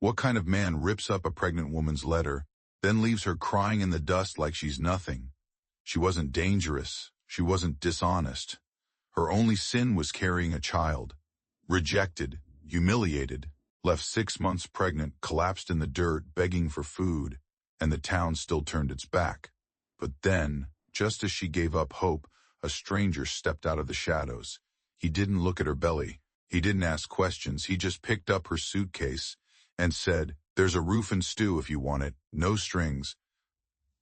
What kind of man rips up a pregnant woman's letter, then leaves her crying in the dust like she's nothing? She wasn't dangerous. She wasn't dishonest. Her only sin was carrying a child. Rejected, humiliated, left 6 months pregnant, collapsed in the dirt, begging for food, and the town still turned its back. But then, just as she gave up hope, a stranger stepped out of the shadows. He didn't look at her belly. He didn't ask questions. He just picked up her suitcase and said, "There's a roof and stew if you want it, no strings."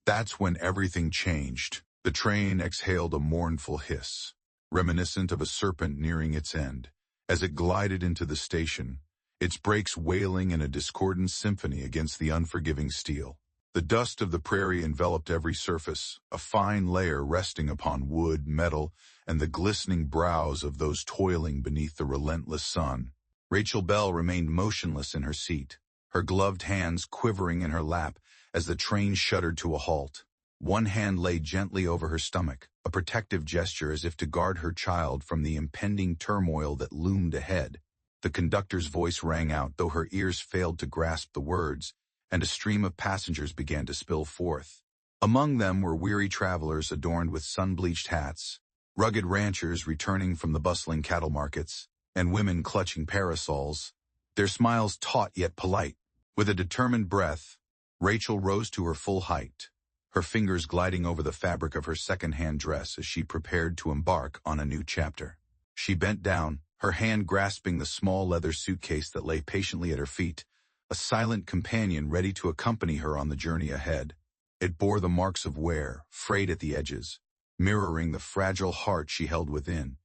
That's when everything changed. The train exhaled a mournful hiss, reminiscent of a serpent nearing its end. As it glided into the station, its brakes wailing in a discordant symphony against the unforgiving steel. The dust of the prairie enveloped every surface, a fine layer resting upon wood, metal, and the glistening brows of those toiling beneath the relentless sun. Rachel Bell remained motionless in her seat, her gloved hands quivering in her lap as the train shuddered to a halt. One hand lay gently over her stomach, a protective gesture as if to guard her child from the impending turmoil that loomed ahead. The conductor's voice rang out, though her ears failed to grasp the words, and a stream of passengers began to spill forth. Among them were weary travelers adorned with sun-bleached hats, rugged ranchers returning from the bustling cattle markets, and women clutching parasols, their smiles taut yet polite. With a determined breath, Rachel rose to her full height, her fingers gliding over the fabric of her second-hand dress as she prepared to embark on a new chapter. She bent down, her hand grasping the small leather suitcase that lay patiently at her feet, a silent companion ready to accompany her on the journey ahead. It bore the marks of wear, frayed at the edges, mirroring the fragile heart she held within.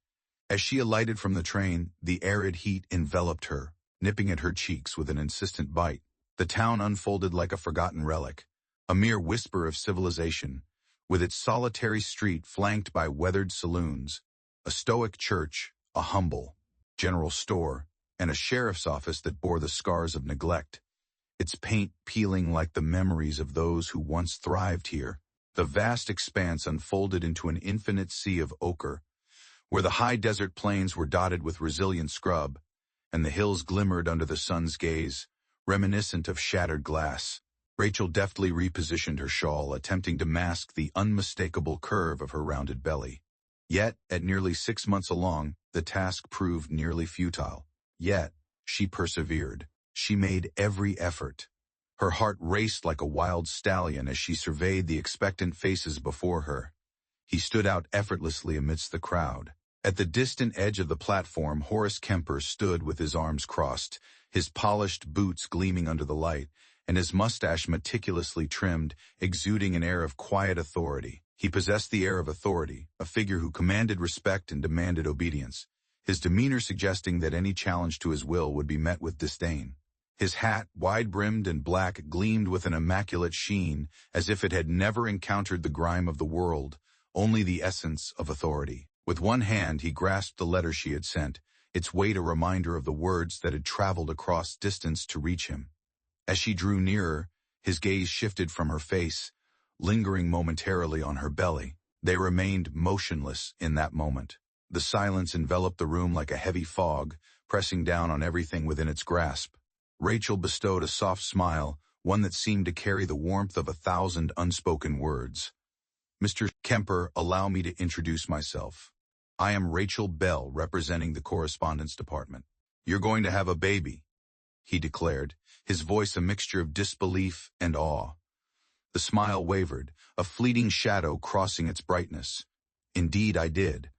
As she alighted from the train, the arid heat enveloped her, nipping at her cheeks with an insistent bite. The town unfolded like a forgotten relic, a mere whisper of civilization, with its solitary street flanked by weathered saloons, a stoic church, a humble general store, and a sheriff's office that bore the scars of neglect, its paint peeling like the memories of those who once thrived here. The vast expanse unfolded into an infinite sea of ochre, where the high desert plains were dotted with resilient scrub, and the hills glimmered under the sun's gaze, reminiscent of shattered glass. Rachel deftly repositioned her shawl, attempting to mask the unmistakable curve of her rounded belly. Yet, at nearly 6 months along, the task proved nearly futile. Yet, she persevered. She made every effort. Her heart raced like a wild stallion as she surveyed the expectant faces before her. He stood out effortlessly amidst the crowd. At the distant edge of the platform, Horace Kemper stood with his arms crossed, his polished boots gleaming under the light, and his mustache meticulously trimmed, exuding an air of quiet authority. He possessed the air of authority, a figure who commanded respect and demanded obedience, his demeanor suggesting that any challenge to his will would be met with disdain. His hat, wide-brimmed and black, gleamed with an immaculate sheen, as if it had never encountered the grime of the world, only the essence of authority. With one hand, he grasped the letter she had sent, its weight a reminder of the words that had traveled across distance to reach him. As she drew nearer, his gaze shifted from her face, lingering momentarily on her belly. They remained motionless in that moment. The silence enveloped the room like a heavy fog, pressing down on everything within its grasp. Rachel bestowed a soft smile, one that seemed to carry the warmth of 1,000 unspoken words. "Mr. Kemper, allow me to introduce myself. I am Rachel Bell, representing the correspondence department. You're going to have a baby," he declared, his voice a mixture of disbelief and awe. The smile wavered, a fleeting shadow crossing its brightness. "Indeed I did.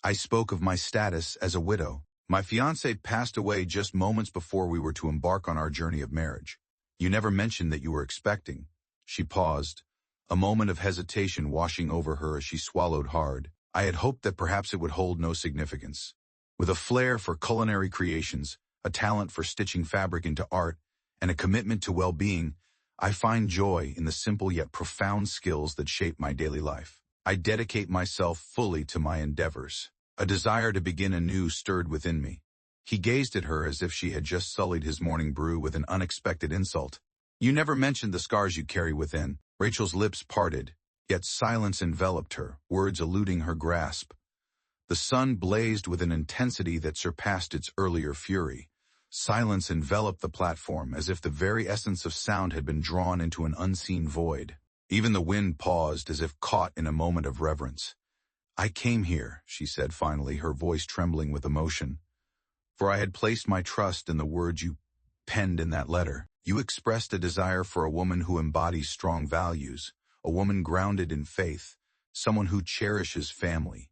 I spoke of my status as a widow. My fiancé passed away just moments before we were to embark on our journey of marriage. You never mentioned that you were expecting." She paused, a moment of hesitation washing over her as she swallowed hard. "I had hoped that perhaps it would hold no significance. With a flair for culinary creations, a talent for stitching fabric into art, and a commitment to well-being, I find joy in the simple yet profound skills that shape my daily life. I dedicate myself fully to my endeavors." A desire to begin anew stirred within me. He gazed at her as if she had just sullied his morning brew with an unexpected insult. "You never mentioned the scars you carry within." Rachel's lips parted, yet silence enveloped her, words eluding her grasp. The sun blazed with an intensity that surpassed its earlier fury, Silence enveloped the platform as if the very essence of sound had been drawn into an unseen void. Even the wind paused as if caught in a moment of reverence. "I came here," she said finally, her voice trembling with emotion, "for I had placed my trust in the words you penned in that letter. You expressed a desire for a woman who embodies strong values, a woman grounded in faith, someone who cherishes family."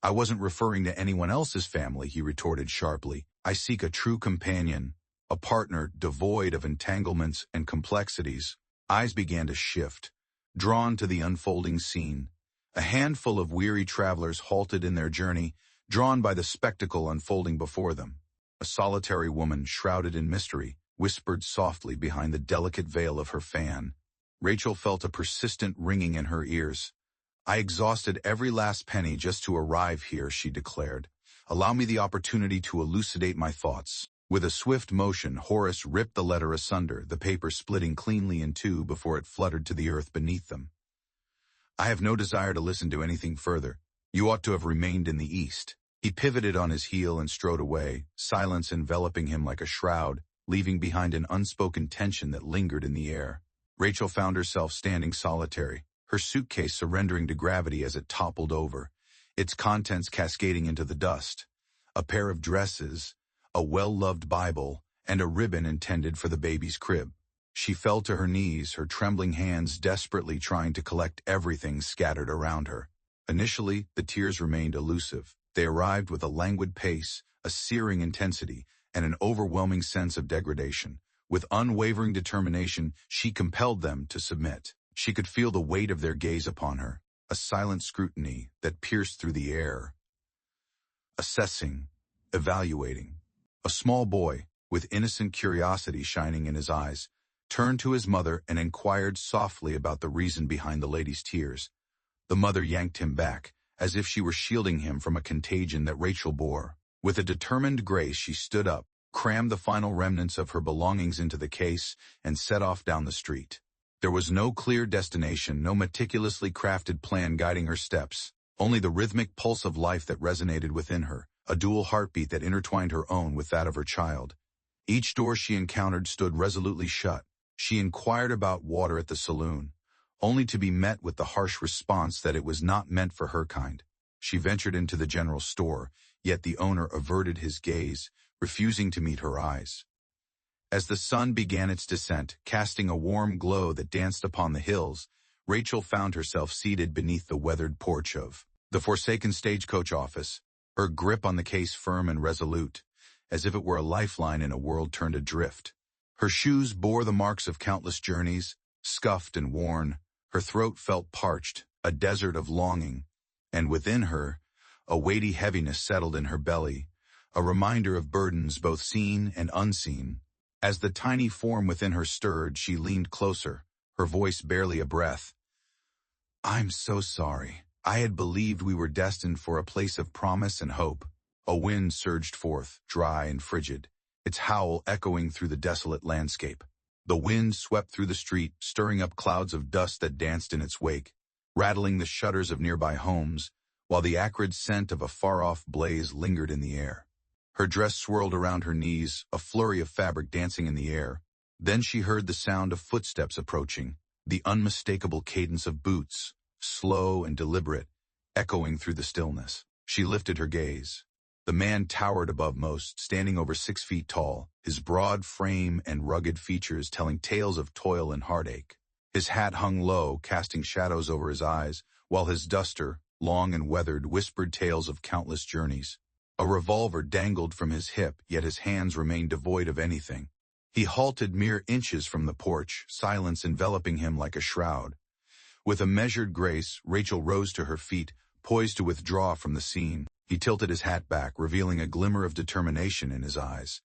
"I wasn't referring to anyone else's family," he retorted sharply. "I seek a true companion, a partner devoid of entanglements and complexities." Eyes began to shift, drawn to the unfolding scene. A handful of weary travelers halted in their journey, drawn by the spectacle unfolding before them. A solitary woman, shrouded in mystery, whispered softly behind the delicate veil of her fan. Rachel felt a persistent ringing in her ears. "I exhausted every last penny just to arrive here," she declared. "Allow me the opportunity to elucidate my thoughts." With a swift motion, Horace ripped the letter asunder, the paper splitting cleanly in two before it fluttered to the earth beneath them. "I have no desire to listen to anything further. You ought to have remained in the East." He pivoted on his heel and strode away, silence enveloping him like a shroud, leaving behind an unspoken tension that lingered in the air. Rachel found herself standing solitary, her suitcase surrendering to gravity as it toppled over, its contents cascading into the dust. A pair of dresses, a well-loved Bible, and a ribbon intended for the baby's crib. She fell to her knees, her trembling hands desperately trying to collect everything scattered around her. Initially, the tears remained elusive. They arrived with a languid pace, a searing intensity, and an overwhelming sense of degradation. With unwavering determination, she compelled them to submit. She could feel the weight of their gaze upon her, a silent scrutiny that pierced through the air. Assessing, evaluating. A small boy, with innocent curiosity shining in his eyes, turned to his mother and inquired softly about the reason behind the lady's tears. The mother yanked him back, as if she were shielding him from a contagion that Rachel bore. With a determined grace, she stood up, crammed the final remnants of her belongings into the case, and set off down the street. There was no clear destination, no meticulously crafted plan guiding her steps, only the rhythmic pulse of life that resonated within her, a dual heartbeat that intertwined her own with that of her child. Each door she encountered stood resolutely shut. She inquired about water at the saloon, only to be met with the harsh response that it was not meant for her kind. She ventured into the general store, yet the owner averted his gaze, refusing to meet her eyes. As the sun began its descent, casting a warm glow that danced upon the hills, Rachel found herself seated beneath the weathered porch of the forsaken stagecoach office, her grip on the case firm and resolute, as if it were a lifeline in a world turned adrift. Her shoes bore the marks of countless journeys, scuffed and worn. Her throat felt parched, a desert of longing, and within her, a weighty heaviness settled in her belly, a reminder of burdens both seen and unseen. As the tiny form within her stirred, she leaned closer, her voice barely a breath. "I'm so sorry. I had believed we were destined for a place of promise and hope." A wind surged forth, dry and frigid, its howl echoing through the desolate landscape. The wind swept through the street, stirring up clouds of dust that danced in its wake, rattling the shutters of nearby homes, while the acrid scent of a far-off blaze lingered in the air. Her dress swirled around her knees, a flurry of fabric dancing in the air. Then she heard the sound of footsteps approaching, the unmistakable cadence of boots, slow and deliberate, echoing through the stillness. She lifted her gaze. The man towered above most, standing over 6 feet tall, his broad frame and rugged features telling tales of toil and heartache. His hat hung low, casting shadows over his eyes, while his duster, long and weathered, whispered tales of countless journeys. A revolver dangled from his hip, yet his hands remained devoid of anything. He halted mere inches from the porch, silence enveloping him like a shroud. With a measured grace, Rachel rose to her feet, poised to withdraw from the scene. He tilted his hat back, revealing a glimmer of determination in his eyes.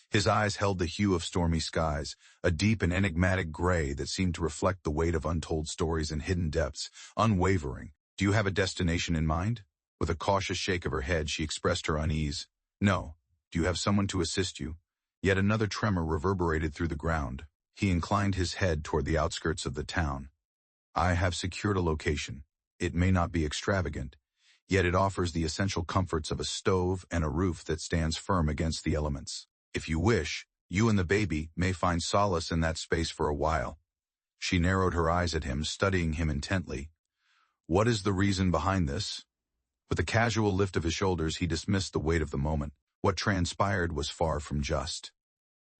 His eyes held the hue of stormy skies, a deep and enigmatic gray that seemed to reflect the weight of untold stories and hidden depths, unwavering. "Do you have a destination in mind?" With a cautious shake of her head, she expressed her unease. "No. Do you have someone to assist you?" Yet another tremor reverberated through the ground. He inclined his head toward the outskirts of the town. "I have secured a location. It may not be extravagant, yet it offers the essential comforts of a stove and a roof that stands firm against the elements." If you wish, you and the baby may find solace in that space for a while. She narrowed her eyes at him, studying him intently. What is the reason behind this? With a casual lift of his shoulders, he dismissed the weight of the moment. What transpired was far from just.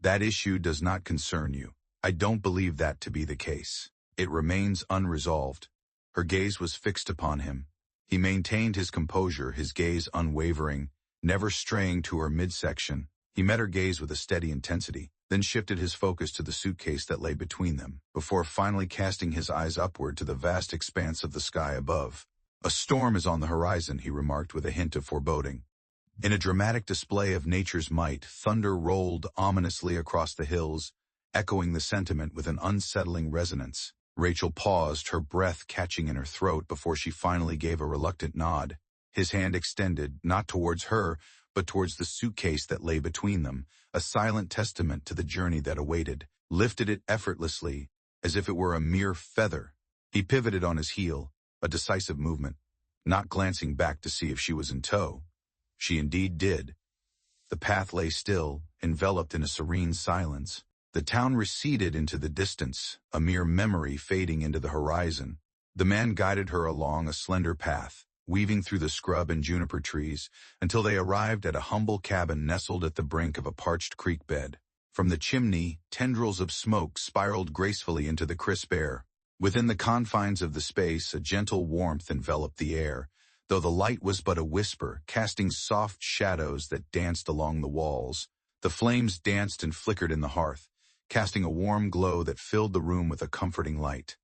That issue does not concern you. I don't believe that to be the case. It remains unresolved. Her gaze was fixed upon him. He maintained his composure, his gaze unwavering, never straying to her midsection. He met her gaze with a steady intensity, then shifted his focus to the suitcase that lay between them, before finally casting his eyes upward to the vast expanse of the sky above. A storm is on the horizon, he remarked with a hint of foreboding. In a dramatic display of nature's might, thunder rolled ominously across the hills, echoing the sentiment with an unsettling resonance. Rachel paused, her breath catching in her throat before she finally gave a reluctant nod. His hand extended, not towards her, but towards the suitcase that lay between them, a silent testament to the journey that awaited, lifted it effortlessly, as if it were a mere feather. He pivoted on his heel, a decisive movement, not glancing back to see if she was in tow. She indeed did. The path lay still, enveloped in a serene silence. The town receded into the distance, a mere memory fading into the horizon. The man guided her along a slender path, weaving through the scrub and juniper trees, until they arrived at a humble cabin nestled at the brink of a parched creek bed. From the chimney, tendrils of smoke spiraled gracefully into the crisp air. Within the confines of the space, a gentle warmth enveloped the air, though the light was but a whisper, casting soft shadows that danced along the walls. The flames danced and flickered in the hearth, casting a warm glow that filled the room with a comforting light.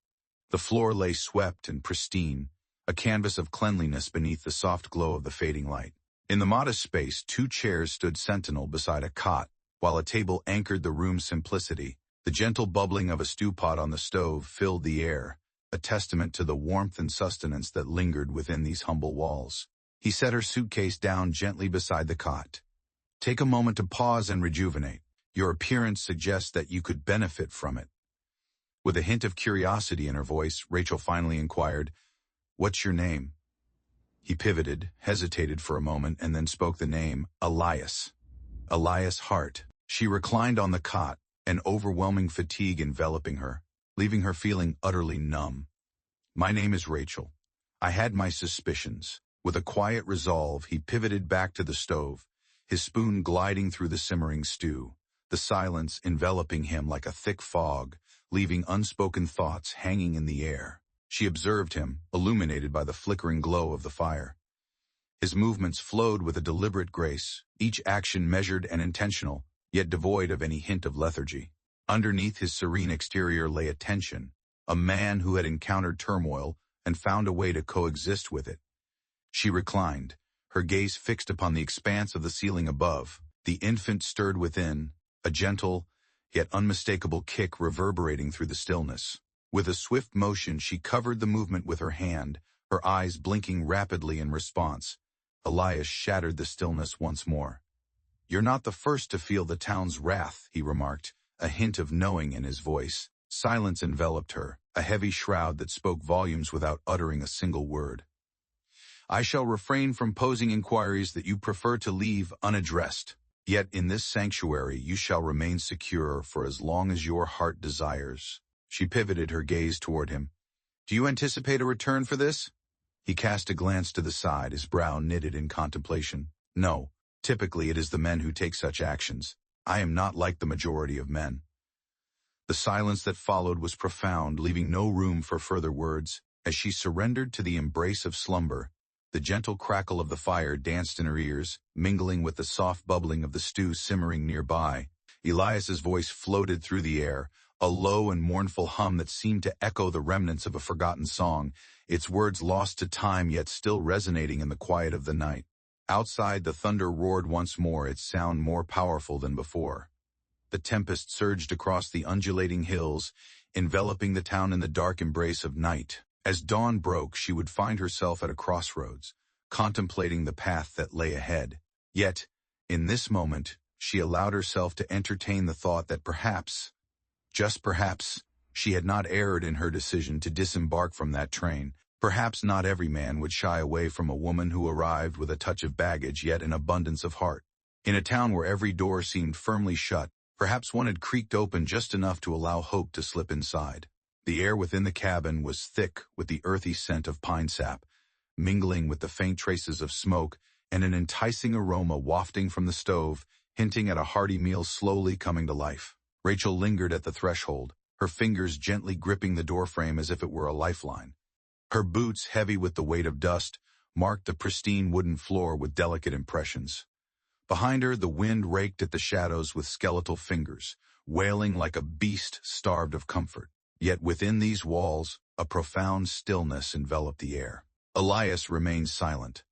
The floor lay swept and pristine, a canvas of cleanliness beneath the soft glow of the fading light. In the modest space, 2 chairs stood sentinel beside a cot, while a table anchored the room's simplicity. The gentle bubbling of a stew pot on the stove filled the air, a testament to the warmth and sustenance that lingered within these humble walls. He set her suitcase down gently beside the cot. Take a moment to pause and rejuvenate. Your appearance suggests that you could benefit from it. With a hint of curiosity in her voice, Rachel finally inquired, "What's your name?" He pivoted, hesitated for a moment, and then spoke the name, Elias. Elias Hart. She reclined on the cot, an overwhelming fatigue enveloping her, leaving her feeling utterly numb. "My name is Rachel. I had my suspicions." With a quiet resolve, he pivoted back to the stove, his spoon gliding through the simmering stew, the silence enveloping him like a thick fog, leaving unspoken thoughts hanging in the air. She observed him, illuminated by the flickering glow of the fire. His movements flowed with a deliberate grace, each action measured and intentional, yet devoid of any hint of lethargy. Underneath his serene exterior lay a tension, a man who had encountered turmoil and found a way to coexist with it. She reclined, her gaze fixed upon the expanse of the ceiling above. The infant stirred within, a gentle, yet unmistakable kick reverberating through the stillness. With a swift motion, she covered the movement with her hand, her eyes blinking rapidly in response. Elias shattered the stillness once more. "You're not the first to feel the town's wrath," he remarked, a hint of knowing in his voice. Silence enveloped her, a heavy shroud that spoke volumes without uttering a single word. "I shall refrain from posing inquiries that you prefer to leave unaddressed. Yet in this sanctuary you shall remain secure for as long as your heart desires." She pivoted her gaze toward him. "Do you anticipate a return for this?" He cast a glance to the side, his brow knitted in contemplation. "No. Typically it is the men who take such actions. I am not like the majority of men." The silence that followed was profound, leaving no room for further words. As she surrendered to the embrace of slumber, the gentle crackle of the fire danced in her ears, mingling with the soft bubbling of the stew simmering nearby. Elias's voice floated through the air, a low and mournful hum that seemed to echo the remnants of a forgotten song, its words lost to time yet still resonating in the quiet of the night. Outside, the thunder roared once more, its sound more powerful than before. The tempest surged across the undulating hills, enveloping the town in the dark embrace of night. As dawn broke, she would find herself at a crossroads, contemplating the path that lay ahead. Yet, in this moment, she allowed herself to entertain the thought that perhaps, just perhaps, she had not erred in her decision to disembark from that train. Perhaps not every man would shy away from a woman who arrived with a touch of baggage yet an abundance of heart. In a town where every door seemed firmly shut, perhaps one had creaked open just enough to allow hope to slip inside. The air within the cabin was thick with the earthy scent of pine sap, mingling with the faint traces of smoke and an enticing aroma wafting from the stove, hinting at a hearty meal slowly coming to life. Rachel lingered at the threshold, her fingers gently gripping the doorframe as if it were a lifeline. Her boots, heavy with the weight of dust, marked the pristine wooden floor with delicate impressions. Behind her, the wind raked at the shadows with skeletal fingers, wailing like a beast starved of comfort. Yet within these walls, a profound stillness enveloped the air. Elias remained silent.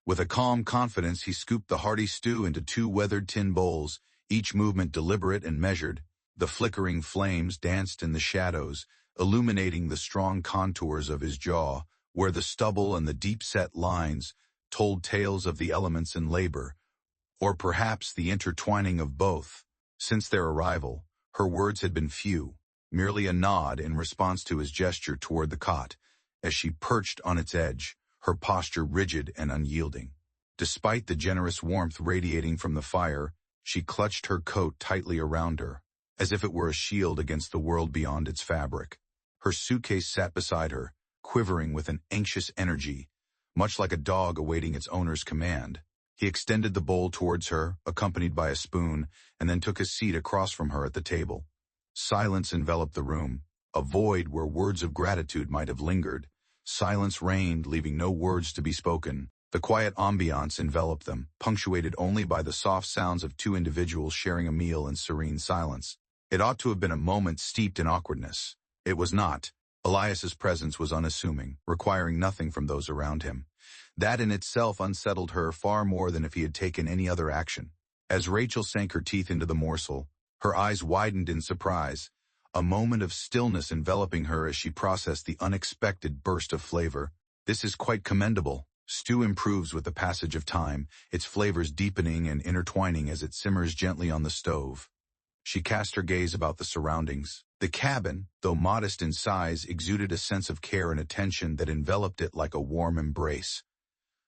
With a calm confidence, he scooped the hearty stew into 2 weathered tin bowls, each movement deliberate and measured. The flickering flames danced in the shadows, illuminating the strong contours of his jaw, where the stubble and the deep-set lines told tales of the elements and labor, or perhaps the intertwining of both. Since their arrival, her words had been few, merely a nod in response to his gesture toward the cot, as she perched on its edge, her posture rigid and unyielding. Despite the generous warmth radiating from the fire, she clutched her coat tightly around her, as if it were a shield against the world beyond its fabric. Her suitcase sat beside her, quivering with an anxious energy, much like a dog awaiting its owner's command. He extended the bowl towards her, accompanied by a spoon, and then took his seat across from her at the table. Silence enveloped the room, a void where words of gratitude might have lingered. Silence reigned, leaving no words to be spoken. The quiet ambiance enveloped them, punctuated only by the soft sounds of 2 individuals sharing a meal in serene silence. It ought to have been a moment steeped in awkwardness. It was not. Elias's presence was unassuming, requiring nothing from those around him. That in itself unsettled her far more than if he had taken any other action. As Rachel sank her teeth into the morsel, her eyes widened in surprise, a moment of stillness enveloping her as she processed the unexpected burst of flavor. This is quite commendable. Stew improves with the passage of time, its flavors deepening and intertwining as it simmers gently on the stove. She cast her gaze about the surroundings. The cabin, though modest in size, exuded a sense of care and attention that enveloped it like a warm embrace.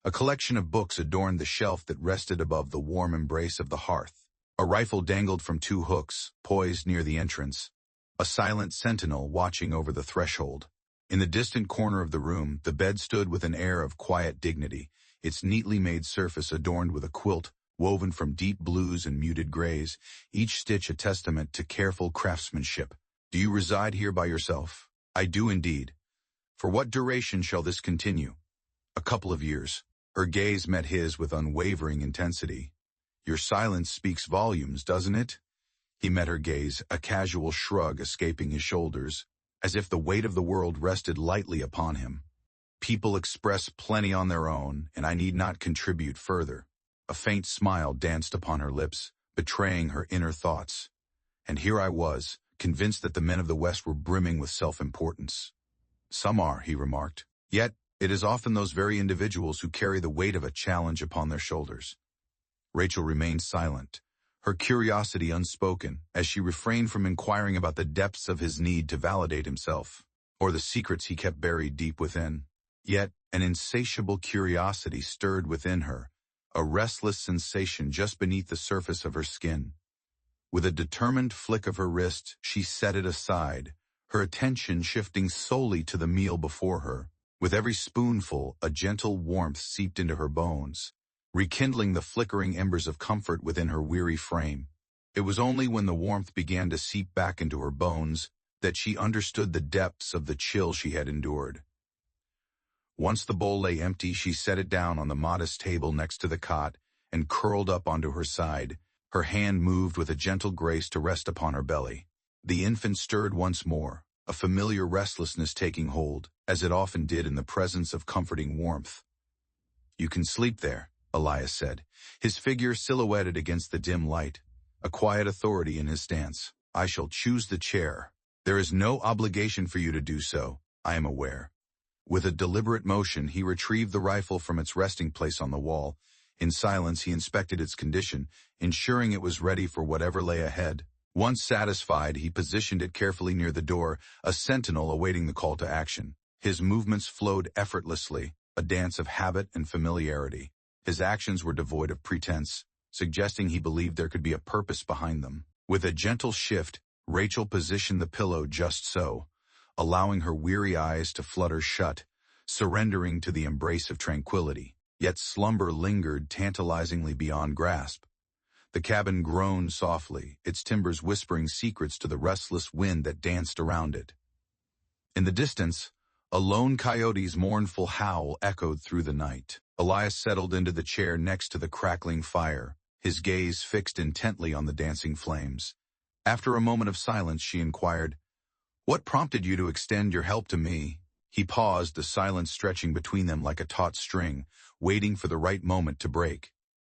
A collection of books adorned the shelf that rested above the warm embrace of the hearth. A rifle dangled from 2 hooks, poised near the entrance. A silent sentinel watching over the threshold. In the distant corner of the room, the bed stood with an air of quiet dignity, its neatly made surface adorned with a quilt woven from deep blues and muted grays, each stitch a testament to careful craftsmanship. Do you reside here by yourself? I do indeed. For what duration shall this continue? A couple of years. Her gaze met his with unwavering intensity. Your silence speaks volumes, doesn't it? He met her gaze, a casual shrug escaping his shoulders, as if the weight of the world rested lightly upon him. People express plenty on their own, and I need not contribute further. A faint smile danced upon her lips, betraying her inner thoughts. And here I was, convinced that the men of the West were brimming with self-importance. Some are, he remarked. Yet, it is often those very individuals who carry the weight of a challenge upon their shoulders. Rachel remained silent, her curiosity unspoken, as she refrained from inquiring about the depths of his need to validate himself, or the secrets he kept buried deep within. Yet, an insatiable curiosity stirred within her, a restless sensation just beneath the surface of her skin. With a determined flick of her wrist, she set it aside, her attention shifting solely to the meal before her. With every spoonful, a gentle warmth seeped into her bones, rekindling the flickering embers of comfort within her weary frame. It was only when the warmth began to seep back into her bones that she understood the depths of the chill she had endured. Once the bowl lay empty, she set it down on the modest table next to the cot and curled up onto her side. Her hand moved with a gentle grace to rest upon her belly. The infant stirred once more, a familiar restlessness taking hold, as it often did in the presence of comforting warmth. You can sleep there, Elias said, his figure silhouetted against the dim light, a quiet authority in his stance. I shall choose the chair. There is no obligation for you to do so, I am aware. With a deliberate motion, he retrieved the rifle from its resting place on the wall. In silence, he inspected its condition, ensuring it was ready for whatever lay ahead. Once satisfied, he positioned it carefully near the door, a sentinel awaiting the call to action. His movements flowed effortlessly, a dance of habit and familiarity. His actions were devoid of pretense, suggesting he believed there could be a purpose behind them. With a gentle shift, Rachel positioned the pillow just so, allowing her weary eyes to flutter shut, surrendering to the embrace of tranquility. Yet slumber lingered tantalizingly beyond grasp. The cabin groaned softly, its timbers whispering secrets to the restless wind that danced around it. In the distance, a lone coyote's mournful howl echoed through the night. Elias settled into the chair next to the crackling fire, his gaze fixed intently on the dancing flames. After a moment of silence, she inquired, "What prompted you to extend your help to me?" He paused, the silence stretching between them like a taut string, waiting for the right moment to break.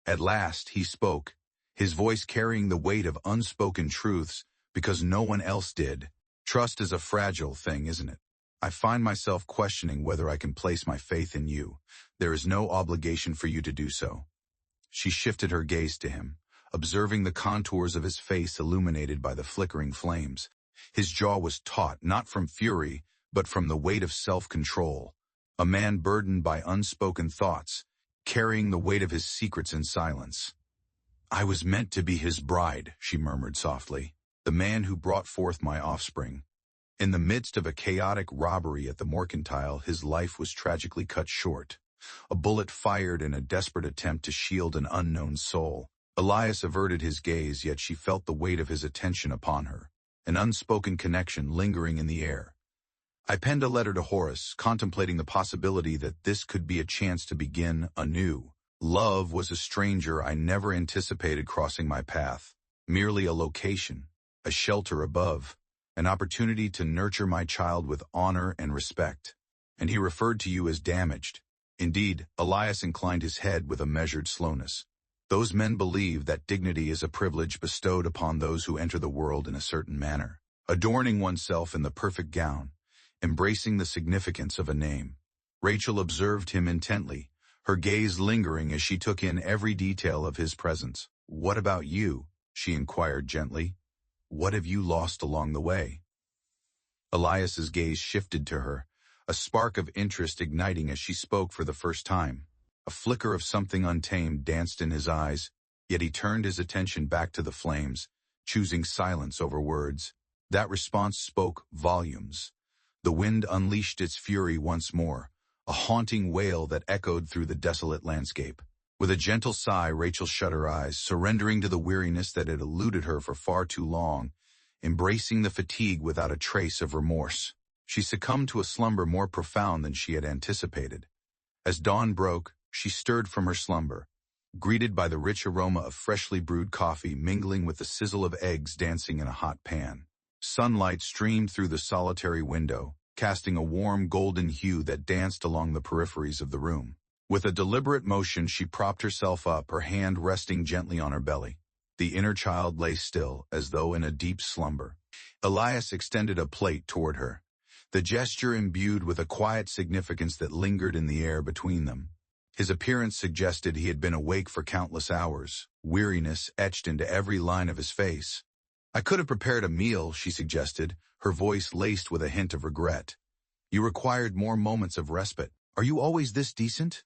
At last, he spoke, his voice carrying the weight of unspoken truths because no one else did. "Trust is a fragile thing, isn't it? I find myself questioning whether I can place my faith in you. There is no obligation for you to do so." She shifted her gaze to him, observing the contours of his face illuminated by the flickering flames. His jaw was taut, not from fury, but from the weight of self-control. A man burdened by unspoken thoughts, carrying the weight of his secrets in silence. "I was meant to be his bride," she murmured softly, "the man who brought forth my offspring." In the midst of a chaotic robbery at the mercantile, his life was tragically cut short. A bullet fired in a desperate attempt to shield an unknown soul. Elias averted his gaze, yet she felt the weight of his attention upon her, an unspoken connection lingering in the air. "I penned a letter to Horace, contemplating the possibility that this could be a chance to begin anew. Love was a stranger I never anticipated crossing my path, merely a location, a shelter above, an opportunity to nurture my child with honor and respect. And he referred to you as damaged." Indeed, Elias inclined his head with a measured slowness. "Those men believe that dignity is a privilege bestowed upon those who enter the world in a certain manner, adorning oneself in the perfect gown, embracing the significance of a name." Rachel observed him intently, her gaze lingering as she took in every detail of his presence. "What about you?" she inquired gently. "What have you lost along the way?" Elias's gaze shifted to her, a spark of interest igniting as she spoke for the first time. A flicker of something untamed danced in his eyes, yet he turned his attention back to the flames, choosing silence over words. That response spoke volumes. The wind unleashed its fury once more, a haunting wail that echoed through the desolate landscape. With a gentle sigh, Rachel shut her eyes, surrendering to the weariness that had eluded her for far too long, embracing the fatigue without a trace of remorse. She succumbed to a slumber more profound than she had anticipated. As dawn broke, she stirred from her slumber, greeted by the rich aroma of freshly brewed coffee mingling with the sizzle of eggs dancing in a hot pan. Sunlight streamed through the solitary window, casting a warm golden hue that danced along the peripheries of the room. With a deliberate motion, she propped herself up, her hand resting gently on her belly. The inner child lay still, as though in a deep slumber. Elias extended a plate toward her, the gesture imbued with a quiet significance that lingered in the air between them. His appearance suggested he had been awake for countless hours, weariness etched into every line of his face. "I could have prepared a meal," she suggested, her voice laced with a hint of regret. "You required more moments of respite. Are you always this decent?"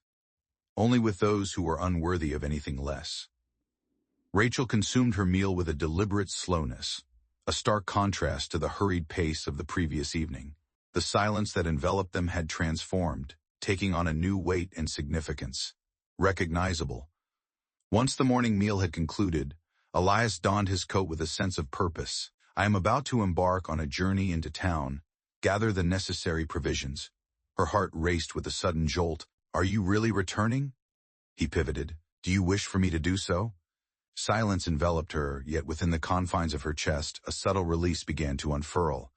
"Only with those who are unworthy of anything less." Rachel consumed her meal with a deliberate slowness, a stark contrast to the hurried pace of the previous evening. The silence that enveloped them had transformed, taking on a new weight and significance. Recognizable. Once the morning meal had concluded, Elias donned his coat with a sense of purpose. "I am about to embark on a journey into town, gather the necessary provisions." Her heart raced with a sudden jolt. "Are you really returning?" He pivoted. "Do you wish for me to do so?" Silence enveloped her, yet within the confines of her chest, a subtle release began to unfurl.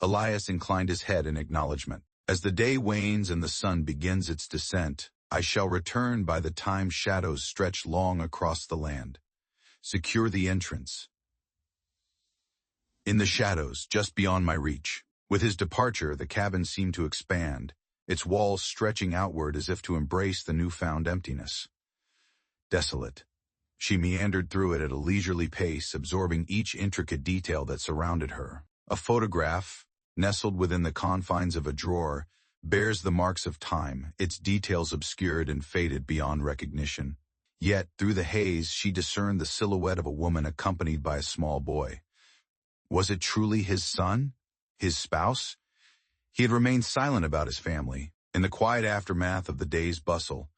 Elias inclined his head in acknowledgement. "As the day wanes and the sun begins its descent, I shall return by the time shadows stretch long across the land. Secure the entrance." In the shadows, just beyond my reach. With his departure, the cabin seemed to expand, its walls stretching outward as if to embrace the newfound emptiness. Desolate. She meandered through it at a leisurely pace, absorbing each intricate detail that surrounded her. A photograph, nestled within the confines of a drawer, bears the marks of time, its details obscured and faded beyond recognition. Yet, through the haze, she discerned the silhouette of a woman accompanied by a small boy. Was it truly his son? His spouse? He had remained silent about his family. In the quiet aftermath of the day's bustle,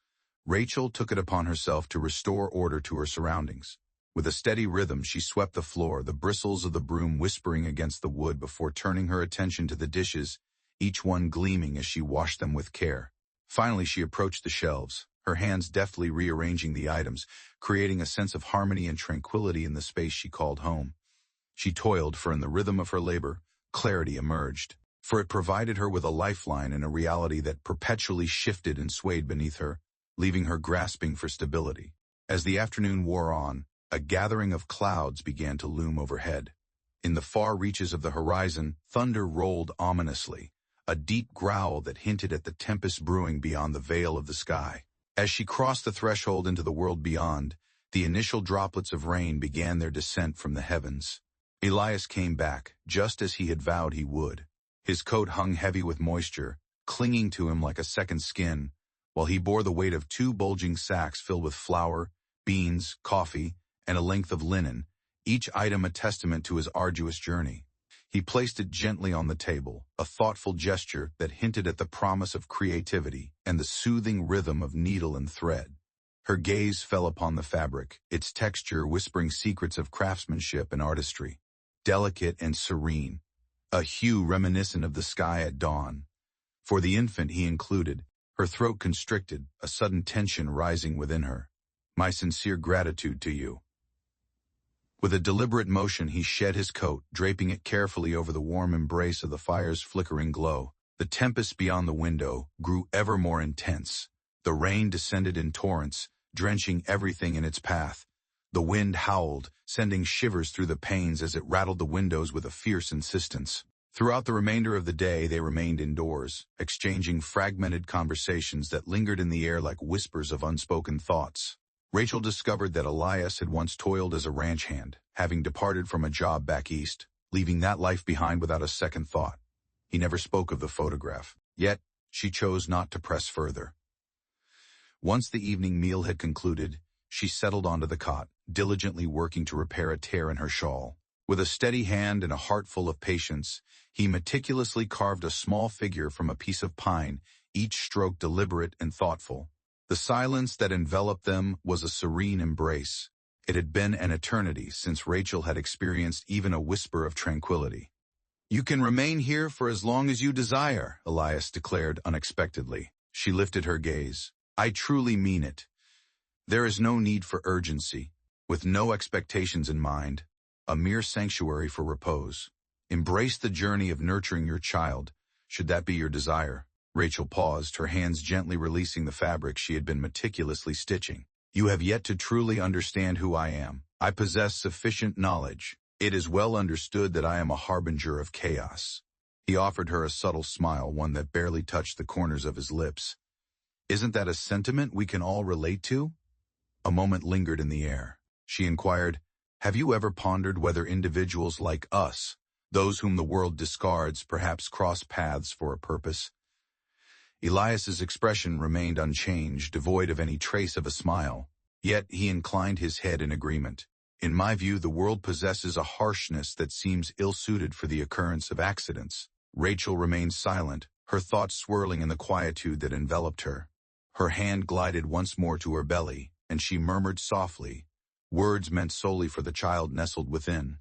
Rachel took it upon herself to restore order to her surroundings. With a steady rhythm, she swept the floor, the bristles of the broom whispering against the wood before turning her attention to the dishes, each one gleaming as she washed them with care. Finally, she approached the shelves, her hands deftly rearranging the items, creating a sense of harmony and tranquility in the space she called home. She toiled, for in the rhythm of her labor, clarity emerged. For it provided her with a lifeline in a reality that perpetually shifted and swayed beneath her, leaving her grasping for stability. As the afternoon wore on, a gathering of clouds began to loom overhead. In the far reaches of the horizon, thunder rolled ominously, a deep growl that hinted at the tempest brewing beyond the veil of the sky. As she crossed the threshold into the world beyond, the initial droplets of rain began their descent from the heavens. Elias came back, just as he had vowed he would. His coat hung heavy with moisture, clinging to him like a second skin, while he bore the weight of 2 bulging sacks filled with flour, beans, coffee, and a length of linen, each item a testament to his arduous journey. He placed it gently on the table, a thoughtful gesture that hinted at the promise of creativity and the soothing rhythm of needle and thread. Her gaze fell upon the fabric, its texture whispering secrets of craftsmanship and artistry. Delicate and serene, a hue reminiscent of the sky at dawn. For the infant he included, her throat constricted, a sudden tension rising within her. My sincere gratitude to you. With a deliberate motion he shed his coat, draping it carefully over the warm embrace of the fire's flickering glow. The tempest beyond the window grew ever more intense. The rain descended in torrents, drenching everything in its path. The wind howled, sending shivers through the panes as it rattled the windows with a fierce insistence. Throughout the remainder of the day they remained indoors, exchanging fragmented conversations that lingered in the air like whispers of unspoken thoughts. Rachel discovered that Elias had once toiled as a ranch hand, having departed from a job back east, leaving that life behind without a second thought. He never spoke of the photograph, yet she chose not to press further. Once the evening meal had concluded, she settled onto the cot, diligently working to repair a tear in her shawl. With a steady hand and a heart full of patience, he meticulously carved a small figure from a piece of pine, each stroke deliberate and thoughtful. The silence that enveloped them was a serene embrace. It had been an eternity since Rachel had experienced even a whisper of tranquility. You can remain here for as long as you desire, Elias declared unexpectedly. She lifted her gaze. I truly mean it. There is no need for urgency, with no expectations in mind, a mere sanctuary for repose. Embrace the journey of nurturing your child, should that be your desire. Rachel paused, her hands gently releasing the fabric she had been meticulously stitching. You have yet to truly understand who I am. I possess sufficient knowledge. It is well understood that I am a harbinger of chaos. He offered her a subtle smile, one that barely touched the corners of his lips. Isn't that a sentiment we can all relate to? A moment lingered in the air. She inquired, have you ever pondered whether individuals like us, those whom the world discards, perhaps cross paths for a purpose? Elias's expression remained unchanged, devoid of any trace of a smile. Yet he inclined his head in agreement. In my view, the world possesses a harshness that seems ill-suited for the occurrence of accidents. Rachel remained silent, her thoughts swirling in the quietude that enveloped her. Her hand glided once more to her belly, and she murmured softly, words meant solely for the child nestled within.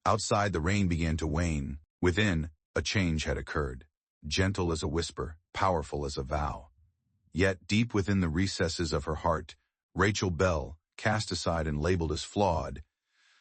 Outside, the rain began to wane. Within, a change had occurred. Gentle as a whisper, powerful as a vow. Yet, deep within the recesses of her heart, Rachel Bell, cast aside and labeled as flawed,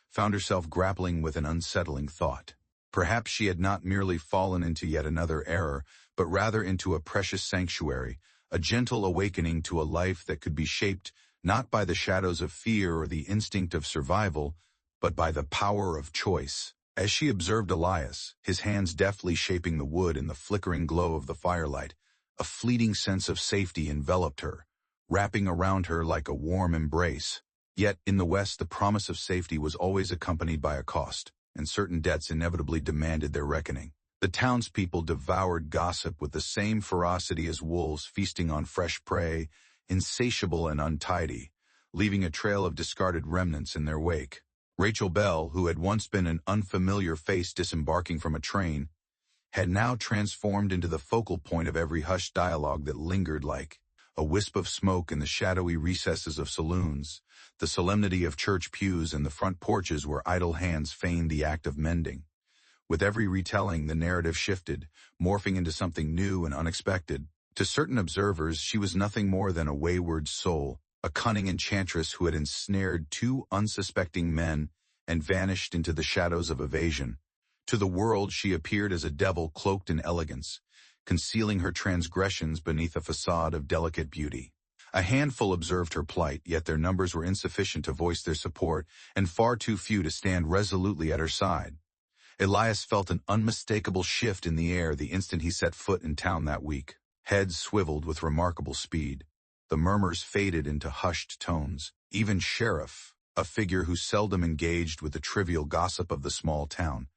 found herself grappling with an unsettling thought. Perhaps she had not merely fallen into yet another error, but rather into a precious sanctuary, a gentle awakening to a life that could be shaped not by the shadows of fear or the instinct of survival, but by the power of choice. As she observed Elias, his hands deftly shaping the wood in the flickering glow of the firelight, a fleeting sense of safety enveloped her, wrapping around her like a warm embrace. Yet, in the West, the promise of safety was always accompanied by a cost, and certain debts inevitably demanded their reckoning. The townspeople devoured gossip with the same ferocity as wolves feasting on fresh prey, insatiable and untidy, leaving a trail of discarded remnants in their wake. Rachel Bell, who had once been an unfamiliar face disembarking from a train, had now transformed into the focal point of every hushed dialogue that lingered like a wisp of smoke in the shadowy recesses of saloons, the solemnity of church pews and the front porches where idle hands feigned the act of mending. With every retelling, the narrative shifted, morphing into something new and unexpected. To certain observers, she was nothing more than a wayward soul, a cunning enchantress who had ensnared two unsuspecting men and vanished into the shadows of evasion. To the world, she appeared as a devil cloaked in elegance, concealing her transgressions beneath a facade of delicate beauty. A handful observed her plight, yet their numbers were insufficient to voice their support, and far too few to stand resolutely at her side. Elias felt an unmistakable shift in the air the instant he set foot in town that week. Heads swiveled with remarkable speed. The murmurs faded into hushed tones. Even Sheriff, a figure who seldom engaged with the trivial gossip of the small town,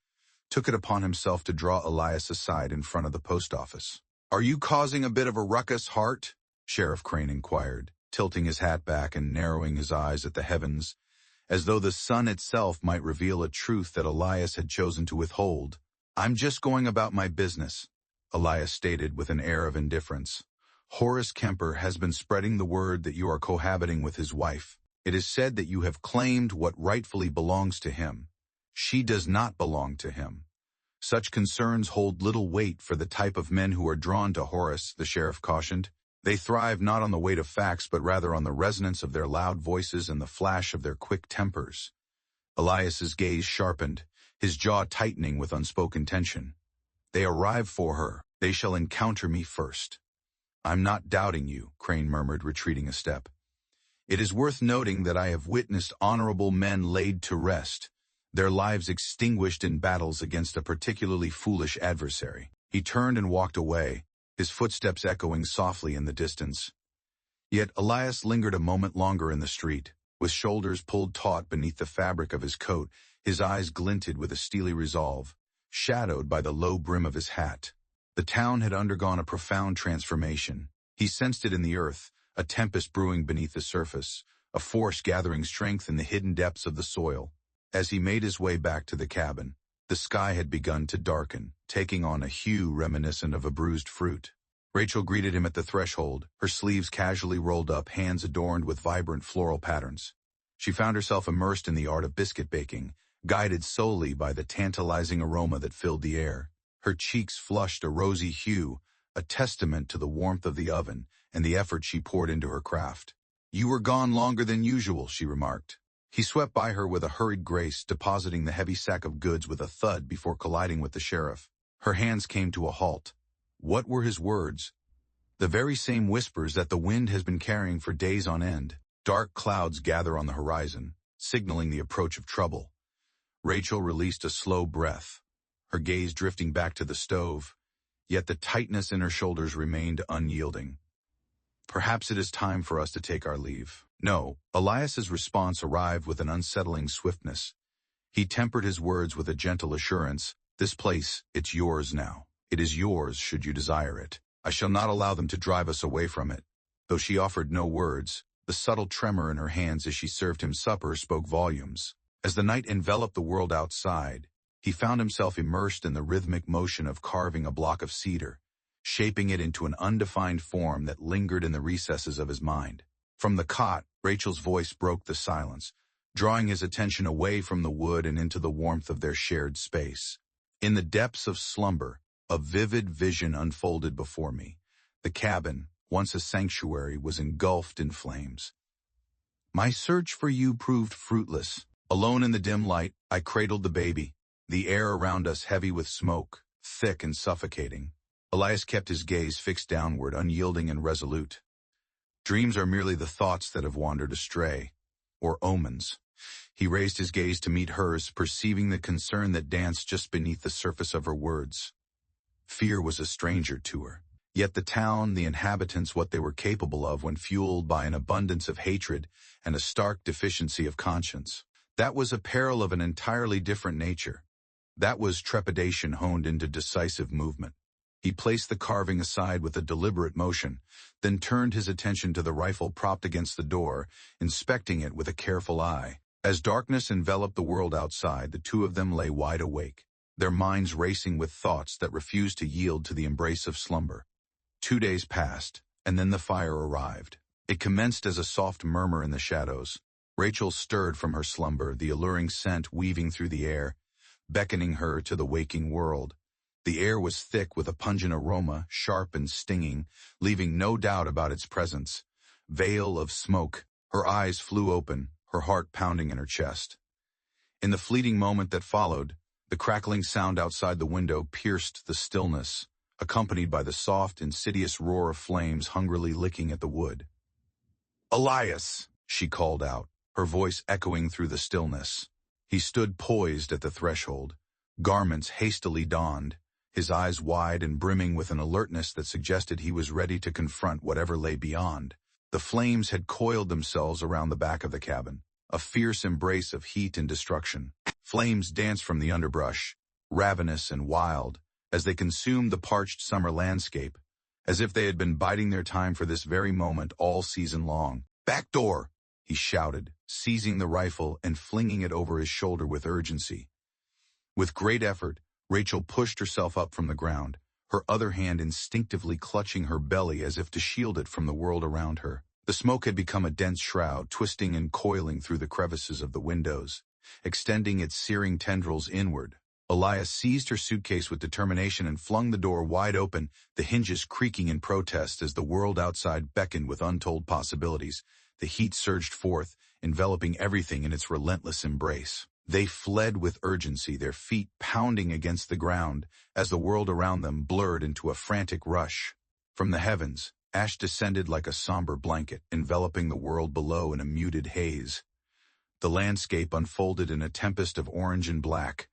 took it upon himself to draw Elias aside in front of the post office. "Are you causing a bit of a ruckus, Hart?" Sheriff Crane inquired, tilting his hat back and narrowing his eyes at the heavens, as though the sun itself might reveal a truth that Elias had chosen to withhold. "I'm just going about my business," Elias stated with an air of indifference. "Horace Kemper has been spreading the word that you are cohabiting with his wife. It is said that you have claimed what rightfully belongs to him. She does not belong to him. Such concerns hold little weight for the type of men who are drawn to Horace," the sheriff cautioned. "They thrive not on the weight of facts, but rather on the resonance of their loud voices and the flash of their quick tempers." Elias's gaze sharpened, his jaw tightening with unspoken tension. "They arrive for her. They shall encounter me first." "I'm not doubting you," Crane murmured, retreating a step. "It is worth noting that I have witnessed honorable men laid to rest, their lives extinguished in battles against a particularly foolish adversary." He turned and walked away, his footsteps echoing softly in the distance. Yet Elias lingered a moment longer in the street. With shoulders pulled taut beneath the fabric of his coat, his eyes glinted with a steely resolve, shadowed by the low brim of his hat. The town had undergone a profound transformation. He sensed it in the earth, a tempest brewing beneath the surface, a force gathering strength in the hidden depths of the soil. As he made his way back to the cabin, the sky had begun to darken, taking on a hue reminiscent of a bruised fruit. Rachel greeted him at the threshold, her sleeves casually rolled up, hands adorned with vibrant floral patterns. She found herself immersed in the art of biscuit baking, guided solely by the tantalizing aroma that filled the air. Her cheeks flushed a rosy hue, a testament to the warmth of the oven and the effort she poured into her craft. "You were gone longer than usual," she remarked. He swept by her with a hurried grace, depositing the heavy sack of goods with a thud before colliding with the sheriff. Her hands came to a halt. What were his words? The very same whispers that the wind has been carrying for days on end. Dark clouds gather on the horizon, signaling the approach of trouble. Rachel released a slow breath, her gaze drifting back to the stove, yet the tightness in her shoulders remained unyielding. "Perhaps it is time for us to take our leave." "No." Elias's response arrived with an unsettling swiftness. He tempered his words with a gentle assurance. "This place, it's yours now. It is yours should you desire it. I shall not allow them to drive us away from it." Though she offered no words, the subtle tremor in her hands as she served him supper spoke volumes. As the night enveloped the world outside, he found himself immersed in the rhythmic motion of carving a block of cedar, shaping it into an undefined form that lingered in the recesses of his mind. From the cot, Rachel's voice broke the silence, drawing his attention away from the wood and into the warmth of their shared space. In the depths of slumber, a vivid vision unfolded before me. The cabin, once a sanctuary, was engulfed in flames. My search for you proved fruitless. Alone in the dim light, I cradled the baby, the air around us heavy with smoke, thick and suffocating. Elias kept his gaze fixed downward, unyielding and resolute. Dreams are merely the thoughts that have wandered astray, or omens. He raised his gaze to meet hers, perceiving the concern that danced just beneath the surface of her words. Fear was a stranger to her. Yet the town, the inhabitants, what they were capable of when fueled by an abundance of hatred and a stark deficiency of conscience. That was a peril of an entirely different nature. That was trepidation honed into decisive movement. He placed the carving aside with a deliberate motion, then turned his attention to the rifle propped against the door, inspecting it with a careful eye. As darkness enveloped the world outside, the two of them lay wide awake, their minds racing with thoughts that refused to yield to the embrace of slumber. 2 days passed, and then the fire arrived. It commenced as a soft murmur in the shadows. Rachel stirred from her slumber, the alluring scent weaving through the air, beckoning her to the waking world. The air was thick with a pungent aroma, sharp and stinging, leaving no doubt about its presence. Veil of smoke. Her eyes flew open, her heart pounding in her chest. In the fleeting moment that followed, the crackling sound outside the window pierced the stillness, accompanied by the soft, insidious roar of flames hungrily licking at the wood. "Elias!" she called out, her voice echoing through the stillness. He stood poised at the threshold, garments hastily donned, his eyes wide and brimming with an alertness that suggested he was ready to confront whatever lay beyond. The flames had coiled themselves around the back of the cabin, a fierce embrace of heat and destruction. Flames danced from the underbrush, ravenous and wild, as they consumed the parched summer landscape, as if they had been biding their time for this very moment all season long. "Back door!" he shouted, seizing the rifle and flinging it over his shoulder with urgency. With great effort, Rachel pushed herself up from the ground, her other hand instinctively clutching her belly as if to shield it from the world around her. The smoke had become a dense shroud, twisting and coiling through the crevices of the windows, extending its searing tendrils inward. Elias seized her suitcase with determination and flung the door wide open, the hinges creaking in protest as the world outside beckoned with untold possibilities. The heat surged forth, enveloping everything in its relentless embrace. They fled with urgency, their feet pounding against the ground as the world around them blurred into a frantic rush. From the heavens, ash descended like a somber blanket, enveloping the world below in a muted haze. The landscape unfolded in a tempest of orange and black,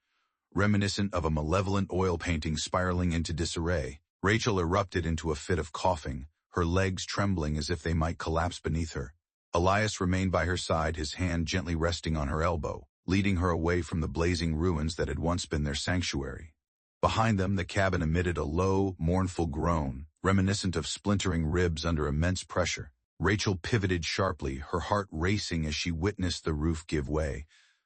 reminiscent of a malevolent oil painting spiraling into disarray. Rachel erupted into a fit of coughing, her legs trembling as if they might collapse beneath her. Elias remained by her side, his hand gently resting on her elbow, leading her away from the blazing ruins that had once been their sanctuary. Behind them, the cabin emitted a low, mournful groan, reminiscent of splintering ribs under immense pressure. Rachel pivoted sharply, her heart racing as she witnessed the roof give way,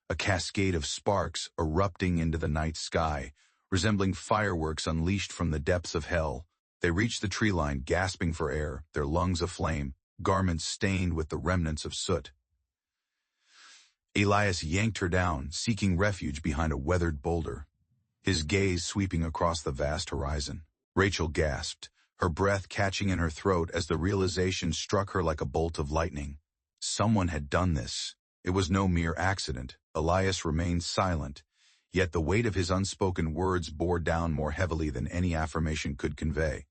a cascade of sparks erupting into the night sky, resembling fireworks unleashed from the depths of hell. They reached the tree line, gasping for air, their lungs aflame, garments stained with the remnants of soot. Elias yanked her down, seeking refuge behind a weathered boulder, his gaze sweeping across the vast horizon. Rachel gasped, her breath catching in her throat as the realization struck her like a bolt of lightning. Someone had done this. It was no mere accident. Elias remained silent, yet the weight of his unspoken words bore down more heavily than any affirmation could convey.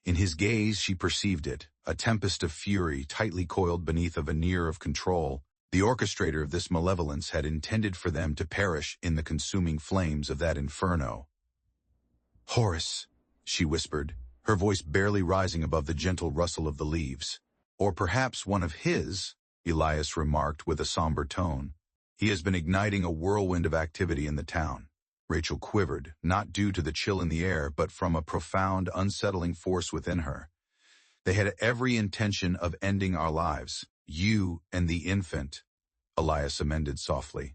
In his gaze she perceived it, a tempest of fury tightly coiled beneath a veneer of control. The orchestrator of this malevolence had intended for them to perish in the consuming flames of that inferno. "Horace," she whispered, her voice barely rising above the gentle rustle of the leaves. "Or perhaps one of his," Elias remarked with a somber tone. "He has been igniting a whirlwind of activity in the town." Rachel quivered, not due to the chill in the air, but from a profound, unsettling force within her. "They had every intention of ending our lives. You and the infant," Elias amended softly.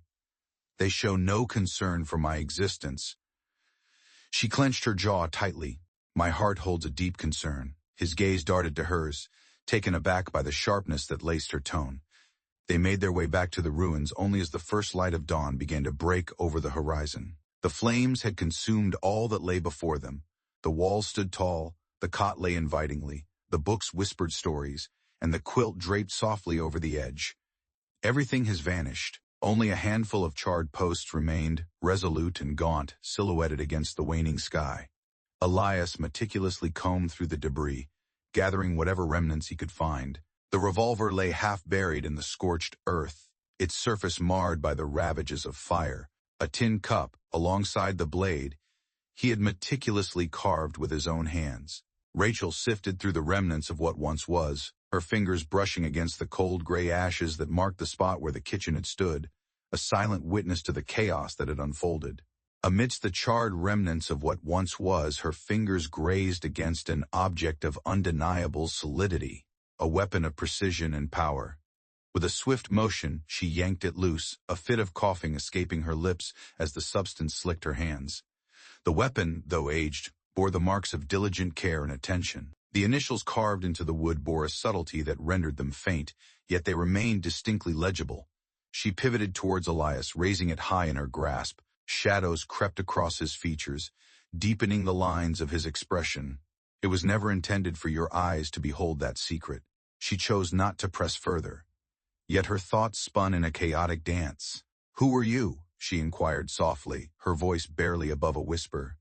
"They show no concern for my existence." She clenched her jaw tightly. "My heart holds a deep concern." His gaze darted to hers, taken aback by the sharpness that laced her tone. They made their way back to the ruins only as the first light of dawn began to break over the horizon. The flames had consumed all that lay before them. The walls stood tall, the cot lay invitingly, the books whispered stories, and the quilt draped softly over the edge. Everything has vanished. Only a handful of charred posts remained, resolute and gaunt, silhouetted against the waning sky. Elias meticulously combed through the debris, gathering whatever remnants he could find. The revolver lay half buried in the scorched earth, its surface marred by the ravages of fire. A tin cup, alongside the blade, he had meticulously carved with his own hands. Rachel sifted through the remnants of what once was, her fingers brushing against the cold gray ashes that marked the spot where the kitchen had stood, a silent witness to the chaos that had unfolded. Amidst the charred remnants of what once was, her fingers grazed against an object of undeniable solidity, a weapon of precision and power. With a swift motion, she yanked it loose, a fit of coughing escaping her lips as the substance slicked her hands. The weapon, though aged, bore the marks of diligent care and attention. The initials carved into the wood bore a subtlety that rendered them faint, yet they remained distinctly legible. She pivoted towards Elias, raising it high in her grasp. Shadows crept across his features, deepening the lines of his expression. It was never intended for your eyes to behold that secret. She chose not to press further. Yet her thoughts spun in a chaotic dance. "Who were you?" she inquired softly, her voice barely above a whisper.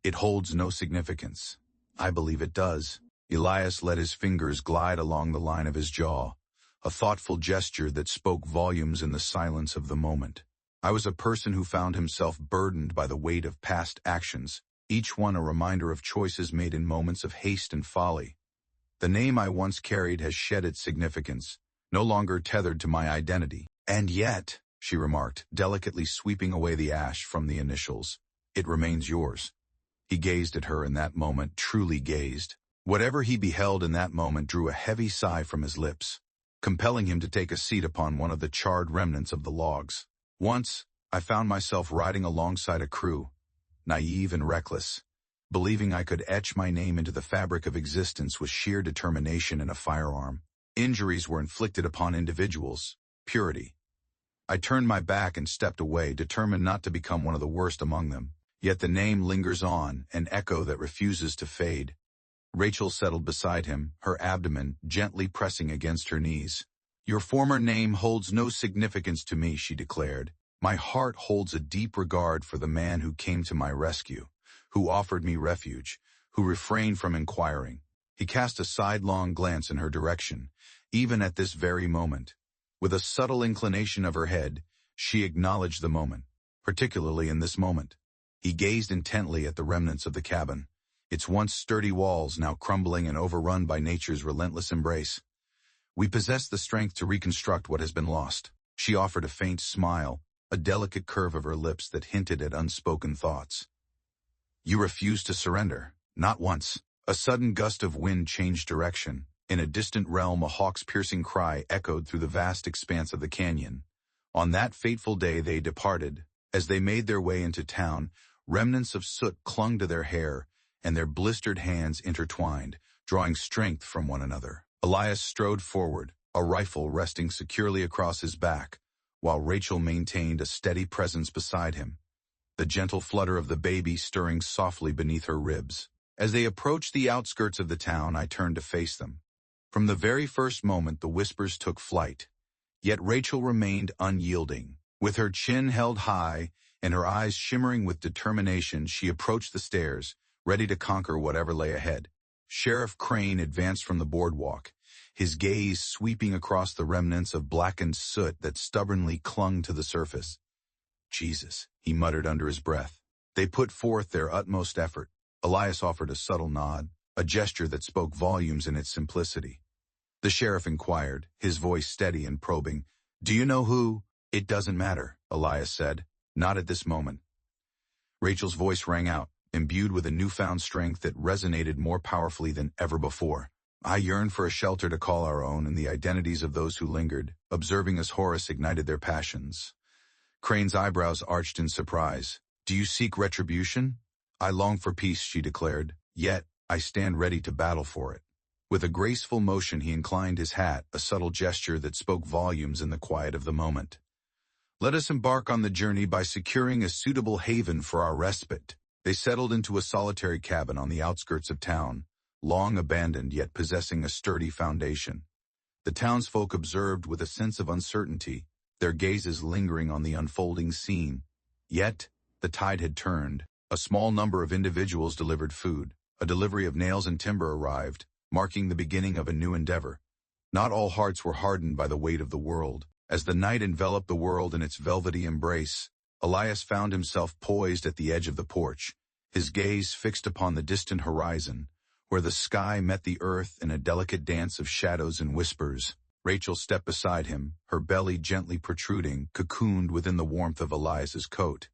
"It holds no significance." "I believe it does." Elias let his fingers glide along the line of his jaw, a thoughtful gesture that spoke volumes in the silence of the moment. "I was a person who found himself burdened by the weight of past actions, each one a reminder of choices made in moments of haste and folly. The name I once carried has shed its significance, no longer tethered to my identity. And yet," she remarked, delicately sweeping away the ash from the initials, "it remains yours." He gazed at her in that moment, truly gazed. Whatever he beheld in that moment drew a heavy sigh from his lips, compelling him to take a seat upon one of the charred remnants of the logs. "Once, I found myself riding alongside a crew, naive and reckless, believing I could etch my name into the fabric of existence with sheer determination and a firearm. Injuries were inflicted upon individuals, purity. I turned my back and stepped away, determined not to become one of the worst among them. Yet the name lingers on, an echo that refuses to fade." Rachel settled beside him, her abdomen gently pressing against her knees. "Your former name holds no significance to me," she declared. "My heart holds a deep regard for the man who came to my rescue, who offered me refuge, who refrained from inquiring." He cast a sidelong glance in her direction, even at this very moment. With a subtle inclination of her head, she acknowledged the moment, particularly in this moment. He gazed intently at the remnants of the cabin, its once sturdy walls now crumbling and overrun by nature's relentless embrace. "We possess the strength to reconstruct what has been lost." She offered a faint smile, a delicate curve of her lips that hinted at unspoken thoughts. "You refuse to surrender." "Not once." A sudden gust of wind changed direction. In a distant realm, a hawk's piercing cry echoed through the vast expanse of the canyon. On that fateful day they departed. As they made their way into town, remnants of soot clung to their hair, and their blistered hands intertwined, drawing strength from one another. Elias strode forward, a rifle resting securely across his back, while Rachel maintained a steady presence beside him, the gentle flutter of the baby stirring softly beneath her ribs. As they approached the outskirts of the town, I turned to face them. From the very first moment, the whispers took flight, yet Rachel remained unyielding. With her chin held high and her eyes shimmering with determination, she approached the stairs, ready to conquer whatever lay ahead. Sheriff Crane advanced from the boardwalk, his gaze sweeping across the remnants of blackened soot that stubbornly clung to the surface. "Jesus," he muttered under his breath. They put forth their utmost effort. Elias offered a subtle nod, a gesture that spoke volumes in its simplicity. The sheriff inquired, his voice steady and probing. "Do you know who?" "It doesn't matter," Elias said. "Not at this moment." Rachel's voice rang out, imbued with a newfound strength that resonated more powerfully than ever before. "I yearn for a shelter to call our own and the identities of those who lingered, observing as Horus ignited their passions." Crane's eyebrows arched in surprise. "Do you seek retribution?" "I long for peace," she declared, "yet I stand ready to battle for it." With a graceful motion he inclined his hat, a subtle gesture that spoke volumes in the quiet of the moment. "Let us embark on the journey by securing a suitable haven for our respite." They settled into a solitary cabin on the outskirts of town, long abandoned yet possessing a sturdy foundation. The townsfolk observed with a sense of uncertainty, their gazes lingering on the unfolding scene. Yet, the tide had turned. A small number of individuals delivered food. A delivery of nails and timber arrived, marking the beginning of a new endeavor. Not all hearts were hardened by the weight of the world. As the night enveloped the world in its velvety embrace, Elias found himself poised at the edge of the porch, his gaze fixed upon the distant horizon, where the sky met the earth in a delicate dance of shadows and whispers. Rachel stepped beside him, her belly gently protruding, cocooned within the warmth of Elias's coat.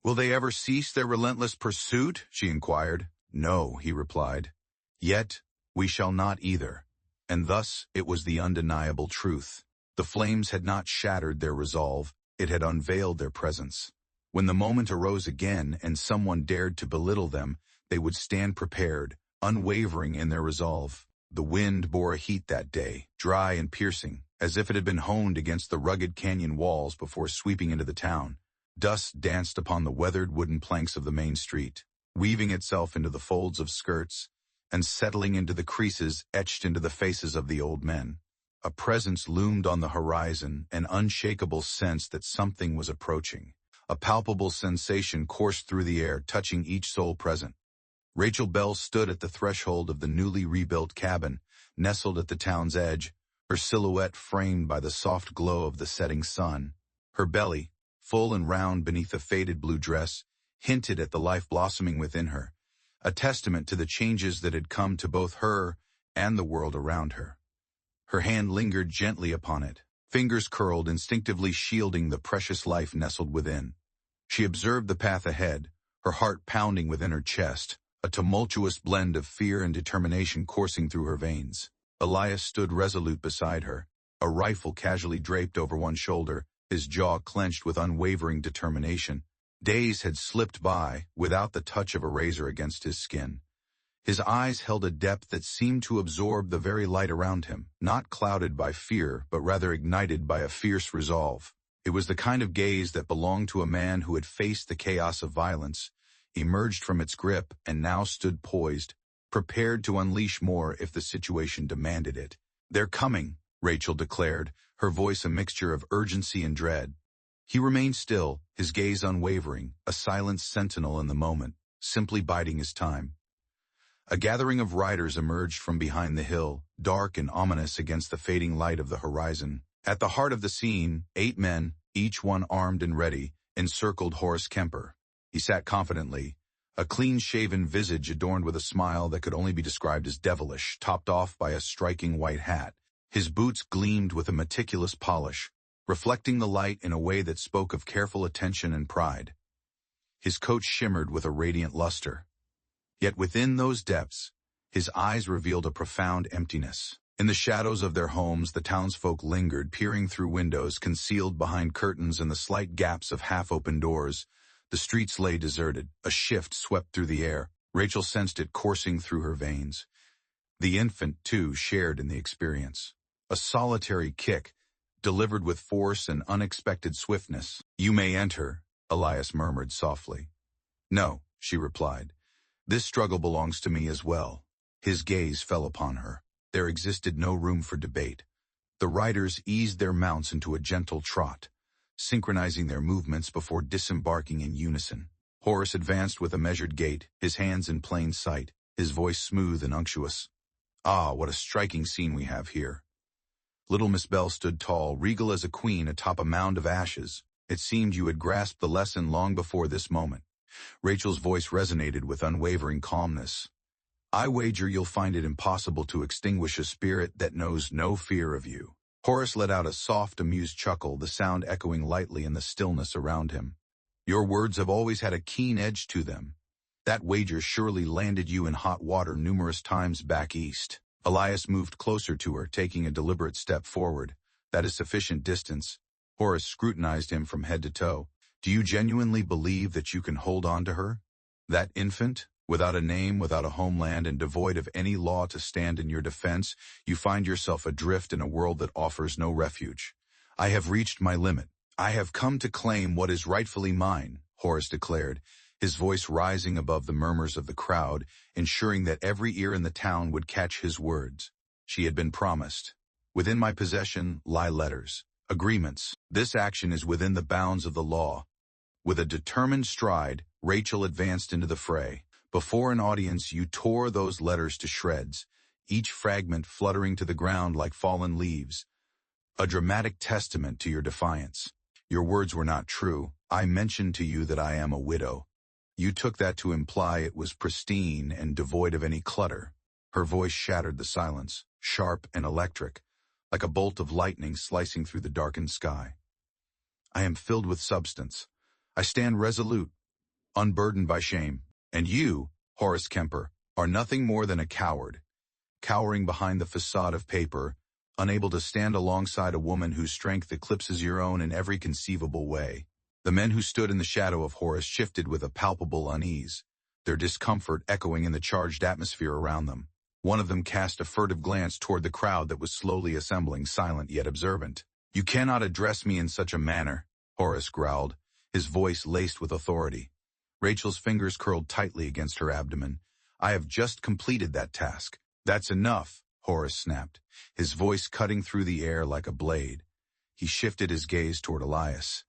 Will they ever cease their relentless pursuit? She inquired. No, he replied. Yet, we shall not either. And thus it was the undeniable truth. The flames had not shattered their resolve, it had unveiled their presence. When the moment arose again and someone dared to belittle them, they would stand prepared, unwavering in their resolve. The wind bore a heat that day, dry and piercing, as if it had been honed against the rugged canyon walls before sweeping into the town. Dust danced upon the weathered wooden planks of the main street, weaving itself into the folds of skirts, and settling into the creases etched into the faces of the old men. A presence loomed on the horizon, an unshakable sense that something was approaching. A palpable sensation coursed through the air, touching each soul present. Rachel Bell stood at the threshold of the newly rebuilt cabin, nestled at the town's edge, her silhouette framed by the soft glow of the setting sun. Her belly, full and round beneath a faded blue dress, hinted at the life blossoming within her, a testament to the changes that had come to both her and the world around her. Her hand lingered gently upon it, fingers curled, instinctively shielding the precious life nestled within. She observed the path ahead, her heart pounding within her chest, a tumultuous blend of fear and determination coursing through her veins. Elias stood resolute beside her, a rifle casually draped over one shoulder, his jaw clenched with unwavering determination. Days had slipped by without the touch of a razor against his skin. His eyes held a depth that seemed to absorb the very light around him, not clouded by fear, but rather ignited by a fierce resolve. It was the kind of gaze that belonged to a man who had faced the chaos of violence, emerged from its grip, and now stood poised, prepared to unleash more if the situation demanded it. "They're coming," Rachel declared, her voice a mixture of urgency and dread. He remained still, his gaze unwavering, a silent sentinel in the moment, simply biding his time. A gathering of riders emerged from behind the hill, dark and ominous against the fading light of the horizon. At the heart of the scene, 8 men, each one armed and ready, encircled Horace Kemper. He sat confidently, a clean-shaven visage adorned with a smile that could only be described as devilish, topped off by a striking white hat. His boots gleamed with a meticulous polish, reflecting the light in a way that spoke of careful attention and pride. His coat shimmered with a radiant luster. Yet within those depths, his eyes revealed a profound emptiness. In the shadows of their homes, the townsfolk lingered, peering through windows concealed behind curtains and the slight gaps of half-open doors. The streets lay deserted. A shift swept through the air. Rachel sensed it coursing through her veins. The infant, too, shared in the experience. A solitary kick, delivered with force and unexpected swiftness. "You may enter," Elias murmured softly. "No," she replied. "This struggle belongs to me as well." His gaze fell upon her. There existed no room for debate. The riders eased their mounts into a gentle trot, synchronizing their movements before disembarking in unison. Horace advanced with a measured gait, his hands in plain sight, his voice smooth and unctuous. "Ah, what a striking scene we have here." Little Miss Bell stood tall, regal as a queen atop a mound of ashes. It seemed you had grasped the lesson long before this moment. Rachel's voice resonated with unwavering calmness. "I wager you'll find it impossible to extinguish a spirit that knows no fear of you." Horace let out a soft, amused chuckle, the sound echoing lightly in the stillness around him. "Your words have always had a keen edge to them. That wager surely landed you in hot water numerous times back east." Elias moved closer to her, taking a deliberate step forward. "That is sufficient distance." Horace scrutinized him from head to toe. "Do you genuinely believe that you can hold on to her? That infant, without a name, without a homeland, and devoid of any law to stand in your defense, you find yourself adrift in a world that offers no refuge." "I have reached my limit. I have come to claim what is rightfully mine," Horace declared, his voice rising above the murmurs of the crowd, ensuring that every ear in the town would catch his words. She had been promised. "Within my possession lie letters, agreements. This action is within the bounds of the law." With a determined stride, Rachel advanced into the fray. Before an audience, you tore those letters to shreds, each fragment fluttering to the ground like fallen leaves, a dramatic testament to your defiance. "Your words were not true. I mentioned to you that I am a widow. You took that to imply it was pristine and devoid of any clutter." Her voice shattered the silence, sharp and electric, like a bolt of lightning slicing through the darkened sky. "I am filled with substance. I stand resolute, unburdened by shame. And you, Horace Kemper, are nothing more than a coward, cowering behind the facade of paper, unable to stand alongside a woman whose strength eclipses your own in every conceivable way. The men who stood in the shadow of Horace shifted with a palpable unease, their discomfort echoing in the charged atmosphere around them. One of them cast a furtive glance toward the crowd that was slowly assembling, silent yet observant. "You cannot address me in such a manner," Horace growled, his voice laced with authority. Rachel's fingers curled tightly against her abdomen. "I have just completed that task." "That's enough," Horace snapped, his voice cutting through the air like a blade. He shifted his gaze toward Elias.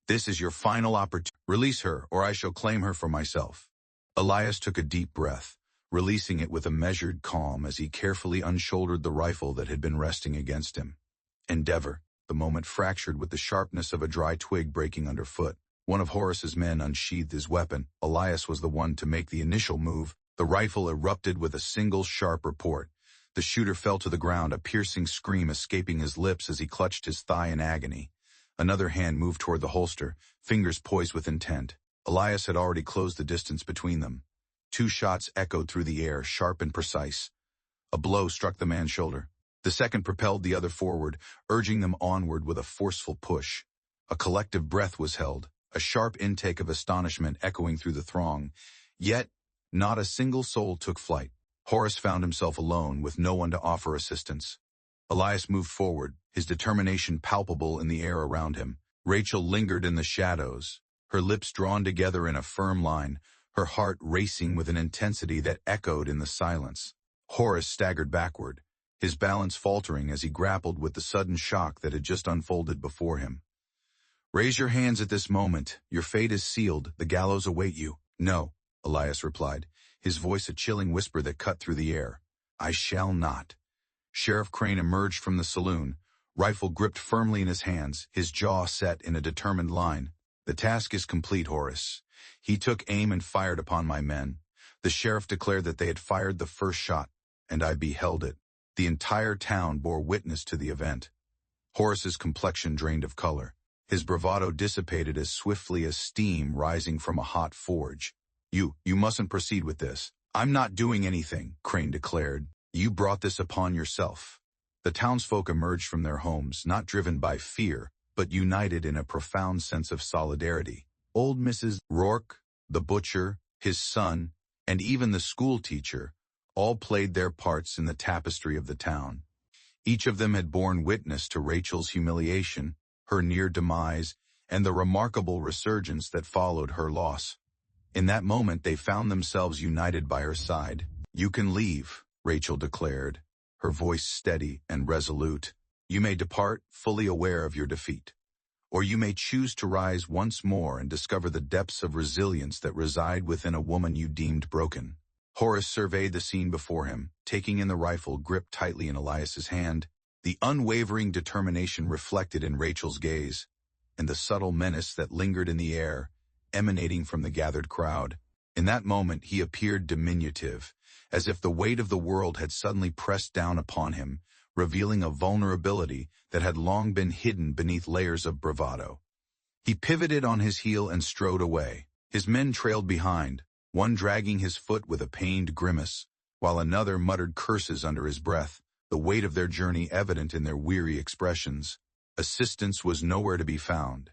"This is your final opportunity. Release her, or I shall claim her for myself." Elias took a deep breath, releasing it with a measured calm as he carefully unshouldered the rifle that had been resting against him. Endeavor, the moment fractured with the sharpness of a dry twig breaking underfoot. One of Horace's men unsheathed his weapon. Elias was the one to make the initial move. The rifle erupted with a single sharp report. The shooter fell to the ground, a piercing scream escaping his lips as he clutched his thigh in agony. Another hand moved toward the holster, fingers poised with intent. Elias had already closed the distance between them. 2 shots echoed through the air, sharp and precise. A blow struck the man's shoulder. The second propelled the other forward, urging them onward with a forceful push. A collective breath was held, a sharp intake of astonishment echoing through the throng. Yet, not a single soul took flight. Horace found himself alone, with no one to offer assistance. Elias moved forward, his determination palpable in the air around him. Rachel lingered in the shadows, her lips drawn together in a firm line, her heart racing with an intensity that echoed in the silence. Horace staggered backward, his balance faltering as he grappled with the sudden shock that had just unfolded before him. "Raise your hands at this moment. Your fate is sealed. The gallows await you." "No," Elias replied, his voice a chilling whisper that cut through the air. "I shall not." Sheriff Crane emerged from the saloon, rifle gripped firmly in his hands, his jaw set in a determined line. "The task is complete, Horace." He took aim and fired upon my men. The sheriff declared that they had fired the first shot, and I beheld it. The entire town bore witness to the event. Horace's complexion drained of color. His bravado dissipated as swiftly as steam rising from a hot forge. You mustn't proceed with this." "I'm not doing anything," Crane declared. "You brought this upon yourself." The townsfolk emerged from their homes, not driven by fear, but united in a profound sense of solidarity. Old Mrs. Rourke, the butcher, his son, and even the school teacher, all played their parts in the tapestry of the town. Each of them had borne witness to Rachel's humiliation, her near demise, and the remarkable resurgence that followed her loss. In that moment they found themselves united by her side. "You can leave," Rachel declared, her voice steady and resolute. "You may depart, fully aware of your defeat. Or you may choose to rise once more and discover the depths of resilience that reside within a woman you deemed broken." Horace surveyed the scene before him, taking in the rifle gripped tightly in Elias's hand, the unwavering determination reflected in Rachel's gaze, and the subtle menace that lingered in the air, emanating from the gathered crowd. In that moment he appeared diminutive, as if the weight of the world had suddenly pressed down upon him, revealing a vulnerability that had long been hidden beneath layers of bravado. He pivoted on his heel and strode away. His men trailed behind, one dragging his foot with a pained grimace, while another muttered curses under his breath, the weight of their journey evident in their weary expressions. Assistance was nowhere to be found.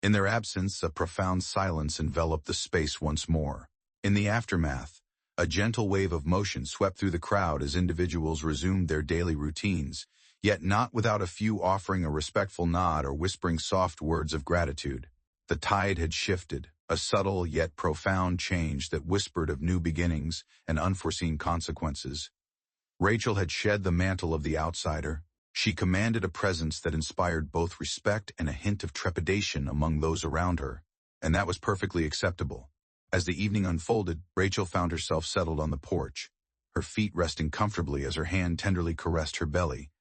In their absence, a profound silence enveloped the space once more. In the aftermath, a gentle wave of motion swept through the crowd as individuals resumed their daily routines, yet not without a few offering a respectful nod or whispering soft words of gratitude. The tide had shifted, a subtle yet profound change that whispered of new beginnings and unforeseen consequences. Rachel had shed the mantle of the outsider. She commanded a presence that inspired both respect and a hint of trepidation among those around her, and that was perfectly acceptable. As the evening unfolded, Rachel found herself settled on the porch, her feet resting comfortably as her hand tenderly caressed her belly.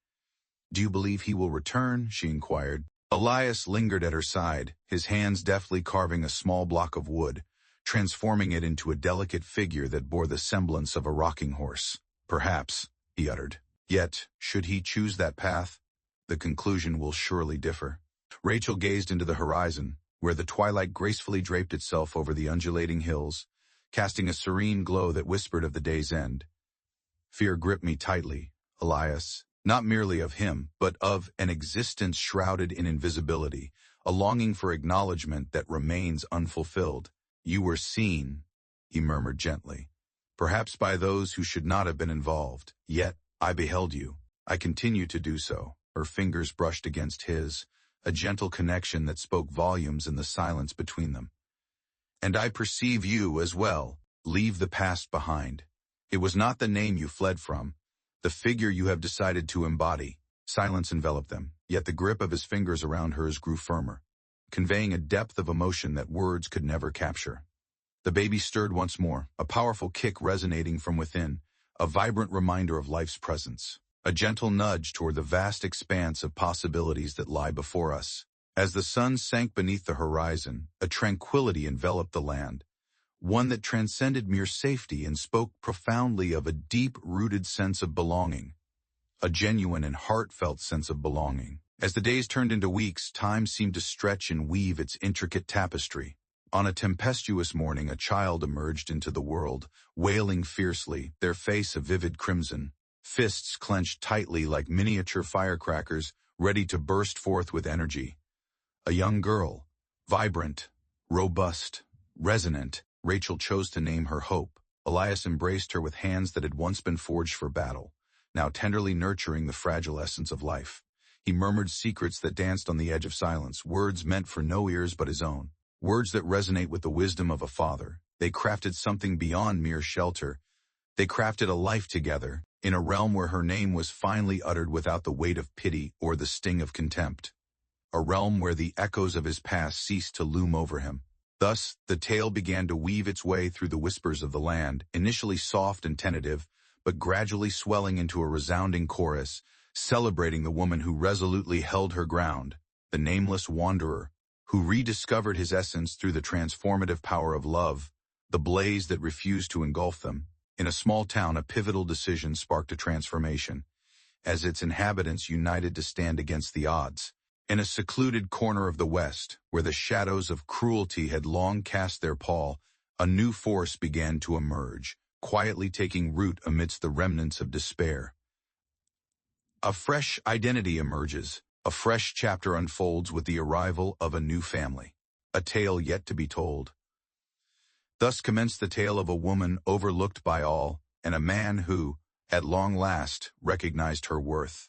"Do you believe he will return?" she inquired. Elias lingered at her side, his hands deftly carving a small block of wood, transforming it into a delicate figure that bore the semblance of a rocking horse. "Perhaps," he uttered. "Yet, should he choose that path, the conclusion will surely differ." Rachel gazed into the horizon, where the twilight gracefully draped itself over the undulating hills, casting a serene glow that whispered of the day's end. Fear gripped me tightly, Elias, not merely of him, but of an existence shrouded in invisibility, a longing for acknowledgement that remains unfulfilled. You were seen, he murmured gently, perhaps by those who should not have been involved. Yet, I beheld you. I continue to do so. Her fingers brushed against his, a gentle connection that spoke volumes in the silence between them. And I perceive you as well. Leave the past behind. It was not the name you fled from, the figure you have decided to embody. Silence enveloped them, yet the grip of his fingers around hers grew firmer, conveying a depth of emotion that words could never capture. The baby stirred once more, a powerful kick resonating from within, a vibrant reminder of life's presence, a gentle nudge toward the vast expanse of possibilities that lie before us. As the sun sank beneath the horizon, a tranquility enveloped the land, one that transcended mere safety and spoke profoundly of a deep-rooted sense of belonging, a genuine and heartfelt sense of belonging. As the days turned into weeks, time seemed to stretch and weave its intricate tapestry. On a tempestuous morning, a child emerged into the world, wailing fiercely, their face a vivid crimson, fists clenched tightly like miniature firecrackers, ready to burst forth with energy. A young girl, vibrant, robust, resonant. Rachel chose to name her Hope. Elias embraced her with hands that had once been forged for battle, now tenderly nurturing the fragile essence of life. He murmured secrets that danced on the edge of silence, words meant for no ears but his own, words that resonate with the wisdom of a father. They crafted something beyond mere shelter. They crafted a life together, in a realm where her name was finally uttered without the weight of pity or the sting of contempt. A realm where the echoes of his past ceased to loom over him. Thus, the tale began to weave its way through the whispers of the land, initially soft and tentative, but gradually swelling into a resounding chorus, celebrating the woman who resolutely held her ground, the nameless wanderer, who rediscovered his essence through the transformative power of love, the blaze that refused to engulf them. In a small town, a pivotal decision sparked a transformation, as its inhabitants united to stand against the odds. In a secluded corner of the West, where the shadows of cruelty had long cast their pall, a new force began to emerge, quietly taking root amidst the remnants of despair. A fresh identity emerges, a fresh chapter unfolds with the arrival of a new family, a tale yet to be told. Thus commenced the tale of a woman overlooked by all, and a man who, at long last, recognized her worth.